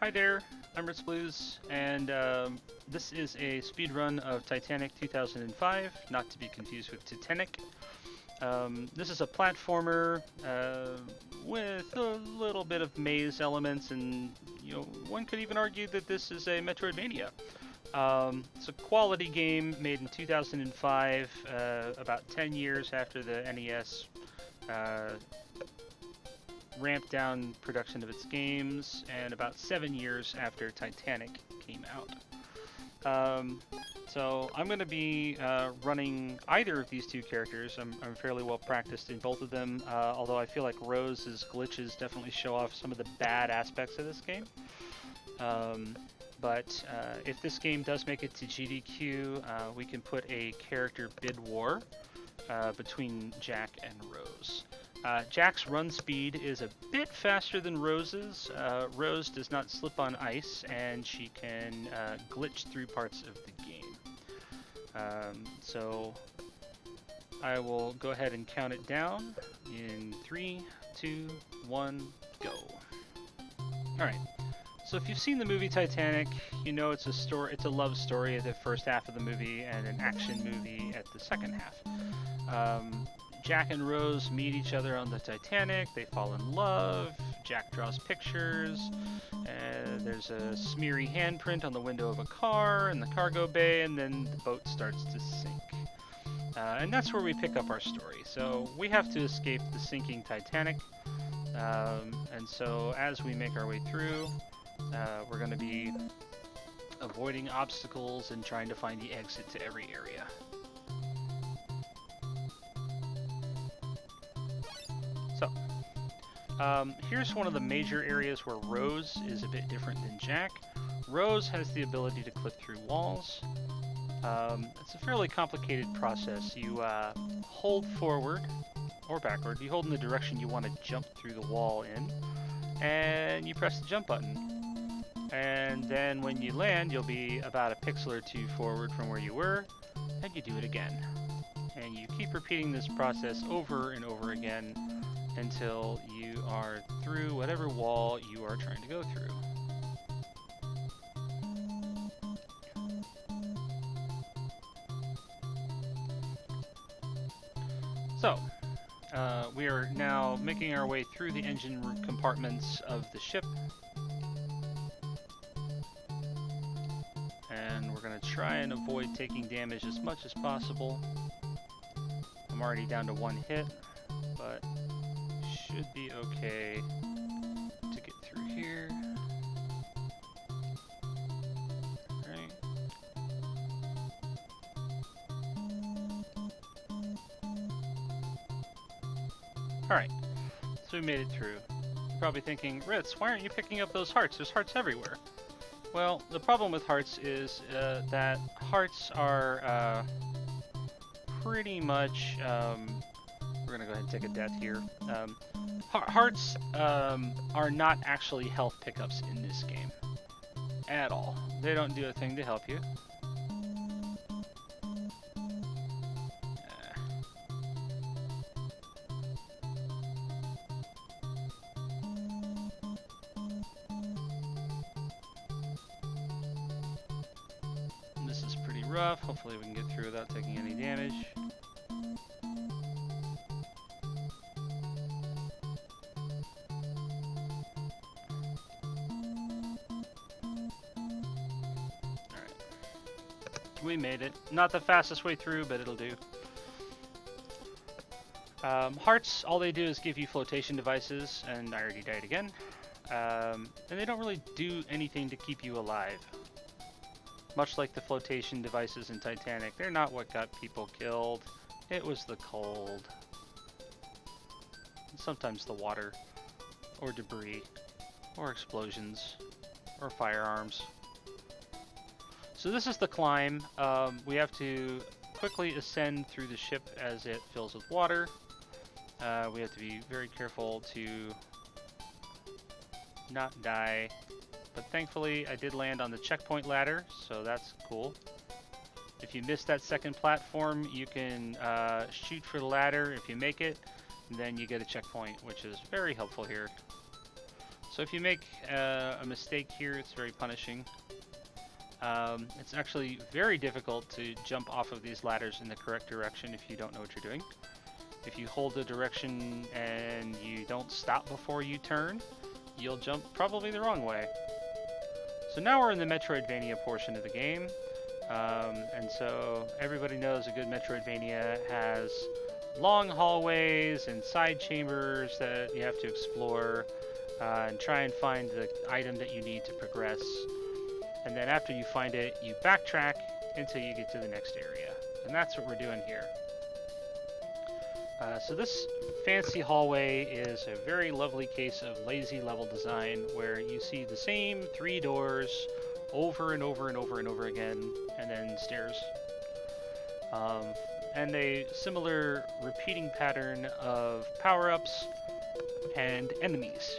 Hi there, I'm Ritz Blues, and this is a speedrun of Titanic 2005, not to be confused with Titanic. This is a platformer with a little bit of maze elements, and one could even argue that this is a Metroidvania. It's a quality game made in 2005, about 10 years after the NES uh, ramped down production of its games, and about 7 years after Titanic came out. So I'm going to be running either of these two characters. I'm fairly well practiced in both of them, although I feel like Rose's glitches definitely show off some of the bad aspects of this game. But if this game does make it to GDQ, we can put a character bid war between Jack and Rose. Jack's run speed is a bit faster than Rose's. Rose does not slip on ice, and she can glitch through parts of the game. So I will go ahead and count it down in 3, 2, 1, go. Alright, so if you've seen the movie Titanic, you know it's a love story at the first half of the movie and an action movie at the second half. Jack and Rose meet each other on the Titanic, they fall in love, Jack draws pictures, there's a smeary handprint on the window of a car in the cargo bay, and then the boat starts to sink. And that's where we pick up our story. So we have to escape the sinking Titanic, and so as we make our way through, we're going to be avoiding obstacles and trying to find the exit to every area. So, here's one of the major areas where Rose is a bit different than Jack. Rose has the ability to clip through walls. It's a fairly complicated process. You hold forward or backward. You hold in the direction you want to jump through the wall in, and you press the jump button. And then when you land, you'll be about a pixel or two forward from where you were, and you do it again. And you keep repeating this process over and over again until you are through whatever wall you are trying to go through. So, we are now making our way through the engine compartments of the ship. And we're going to try and avoid taking damage as much as possible. I'm already down to one hit, but should be okay to get through here. Alright. Alright, so we made it through. You're probably thinking, Ritz, why aren't you picking up those hearts? There's hearts everywhere. Well, the problem with hearts is that hearts are pretty much... we're going to go ahead and take a death here. Hearts are not actually health pickups in this game. At all. They don't do a thing to help you. This is pretty rough. Hopefully we can get through without taking any damage. We made it. Not the fastest way through, but it'll do. Hearts, all they do is give you flotation devices, and I already died again. And they don't really do anything to keep you alive. Much like the flotation devices in Titanic, they're not what got people killed. It was the cold. And sometimes the water, or debris, or explosions, or firearms. So this is the climb. We have to quickly ascend through the ship as it fills with water. We have to be very careful to not die. But thankfully, I did land on the checkpoint ladder, so that's cool. If you miss that second platform, you can shoot for the ladder. If you make it, then you get a checkpoint, which is very helpful here. So if you make a mistake here, it's very punishing. It's actually very difficult to jump off of these ladders in the correct direction if you don't know what you're doing. If you hold a direction and you don't stop before you turn, you'll jump probably the wrong way. So now we're in the Metroidvania portion of the game. And so everybody knows a good Metroidvania has long hallways and side chambers that you have to explore and try and find the item that you need to progress. And then after you find it, you backtrack until you get to the next area. And that's what we're doing here. So this fancy hallway is a very lovely case of lazy level design where you see the same 3 doors over and over and over and over again, and then stairs. And a similar repeating pattern of power-ups and enemies.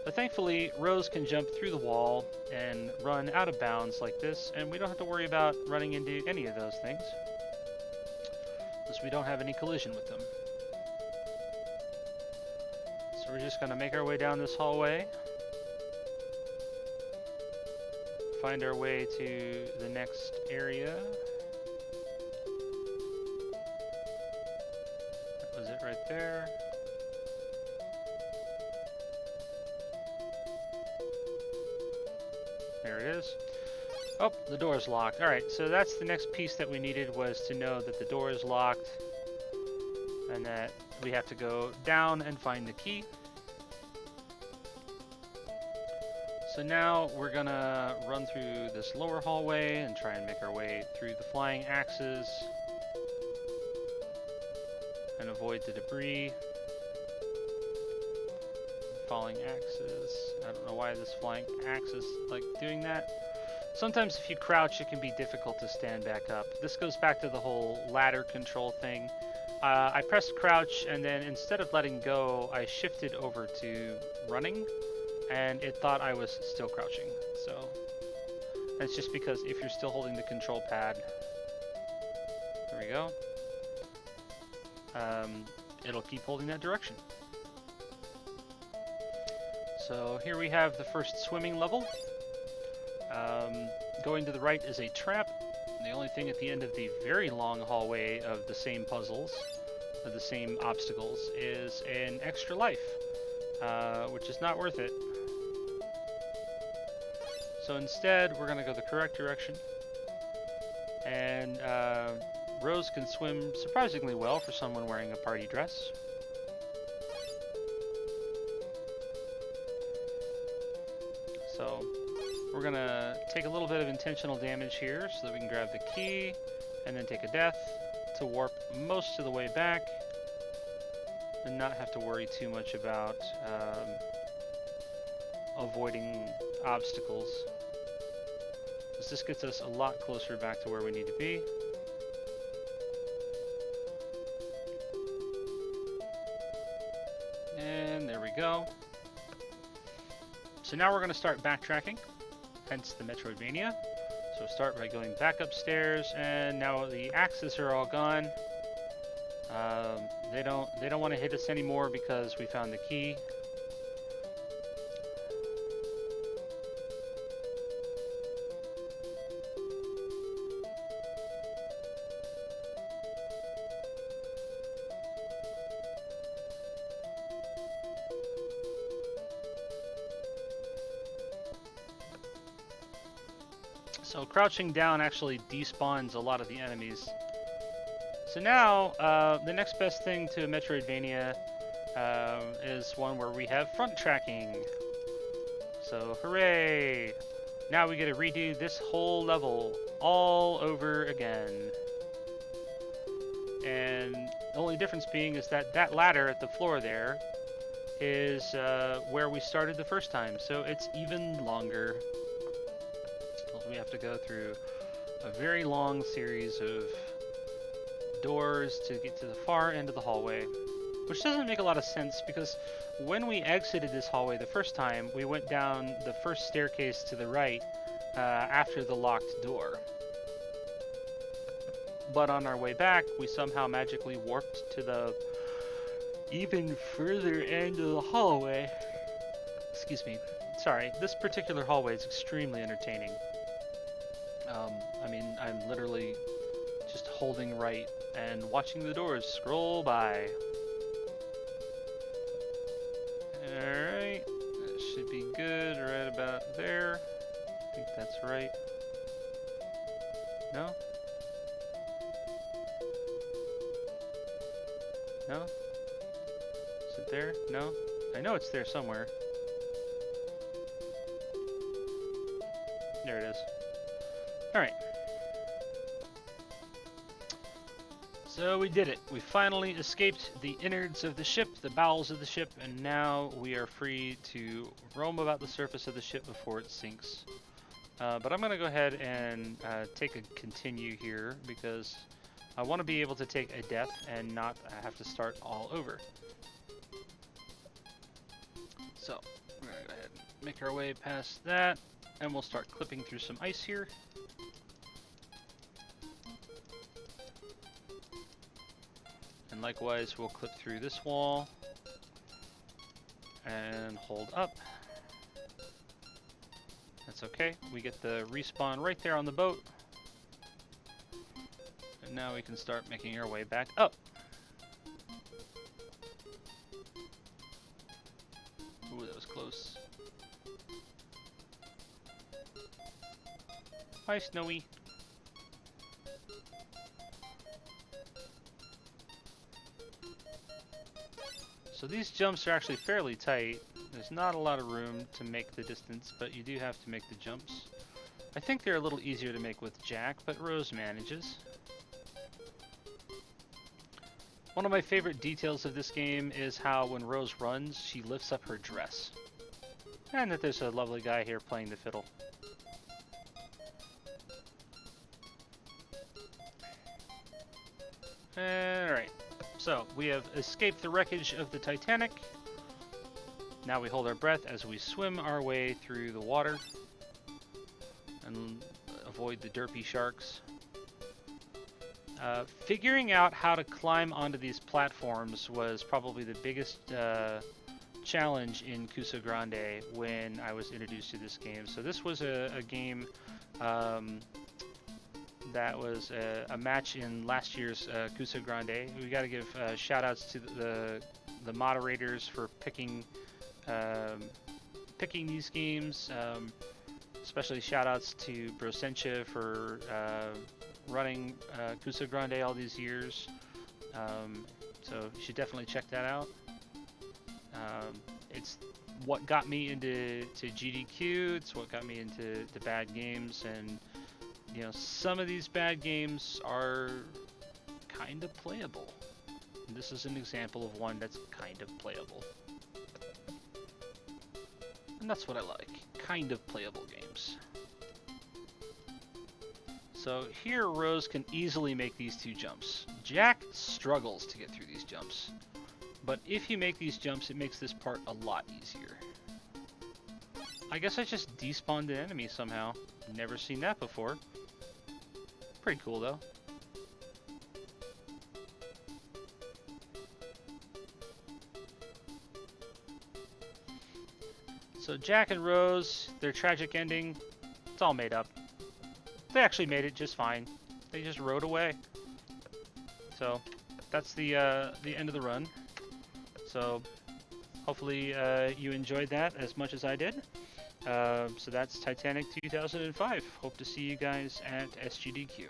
But thankfully, Rose can jump through the wall and run out of bounds like this, and we don't have to worry about running into any of those things, because we don't have any collision with them. So we're just going to make our way down this hallway, find our way to the next area. That was it right there. There it is. Oh, the door is locked. Alright, so that's the next piece that we needed, was to know that the door is locked and that we have to go down and find the key. So now we're gonna run through this lower hallway and try and make our way through the flying axes and avoid the debris. Falling axes. I don't know why this flying axe is like doing that. Sometimes if you crouch, it can be difficult to stand back up. This goes back to the whole ladder control thing. I pressed crouch, and then instead of letting go, I shifted over to running, and it thought I was still crouching. So that's just because if you're still holding the control pad, there we go, it'll keep holding that direction. So here we have the first swimming level. Going to the right is a trap. The only thing at the end of the very long hallway of the same puzzles, of the same obstacles, is an extra life, which is not worth it. So instead, we're going to go the correct direction. And Rose can swim surprisingly well for someone wearing a party dress. So we're going to take a little bit of intentional damage here so that we can grab the key and then take a death to warp most of the way back and not have to worry too much about avoiding obstacles. This gets us a lot closer back to where we need to be. And there we go. So now we're going to start backtracking, hence the Metroidvania. So start by going back upstairs, and now the axes are all gone. They don't want to hit us anymore because we found the key. So crouching down actually despawns a lot of the enemies. So now, the next best thing to a Metroidvania is one where we have Fronttracking. So hooray! Now we get to redo this whole level all over again. And the only difference being is that that ladder at the floor there is where we started the first time. So it's even longer. We have to go through a very long series of doors to get to the far end of the hallway, which doesn't make a lot of sense because when we exited this hallway the first time, we went down the first staircase to the right after the locked door. But on our way back, we somehow magically warped to the even further end of the hallway. Excuse me. Sorry, this particular hallway is extremely entertaining. I mean, I'm literally just holding right and watching the doors scroll by. Alright, that should be good right about there. I think that's right. No? No? Is it there? No? I know it's there somewhere. There it is. Alright. So we did it. We finally escaped the innards of the ship, the bowels of the ship, and now we are free to roam about the surface of the ship before it sinks. But I'm going to go ahead and take a continue here because I want to be able to take a death and not have to start all over. So we're going to go ahead and make our way past that, and we'll start clipping through some ice here. And likewise, we'll clip through this wall and hold up. That's okay. We get the respawn right there on the boat. And now we can start making our way back up. Ooh, that was close. Hi, Snowy. So these jumps are actually fairly tight. There's not a lot of room to make the distance, but you do have to make the jumps. I think they're a little easier to make with Jack, but Rose manages. One of my favorite details of this game is how when Rose runs, she lifts up her dress. And that there's a lovely guy here playing the fiddle. Alright. So, we have escaped the wreckage of the Titanic. Now we hold our breath as we swim our way through the water and avoid the derpy sharks. Figuring out how to climb onto these platforms was probably the biggest challenge in Cusa Grande when I was introduced to this game. So this was a game that was a match in last year's Cusa Grande. We got to give shout outs to the moderators for picking these games. Especially shout outs to Brosencha for running Cusa Grande all these years. So you should definitely check that out. It's what got me into GDQ. It's what got me into bad games, and you know, some of these bad games are kind of playable. And this is an example of one that's kind of playable. And that's what I like. Kind of playable games. So here Rose can easily make these two jumps. Jack struggles to get through these jumps. But if you make these jumps, it makes this part a lot easier. I guess I just despawned an enemy somehow. Never seen that before. Pretty cool though. So Jack and Rose, their tragic ending, it's all made up. They actually made it just fine. They just rode away. So that's the end of the run. So hopefully you enjoyed that as much as I did. So that's Titanic 2005. Hope to see you guys at SGDQ.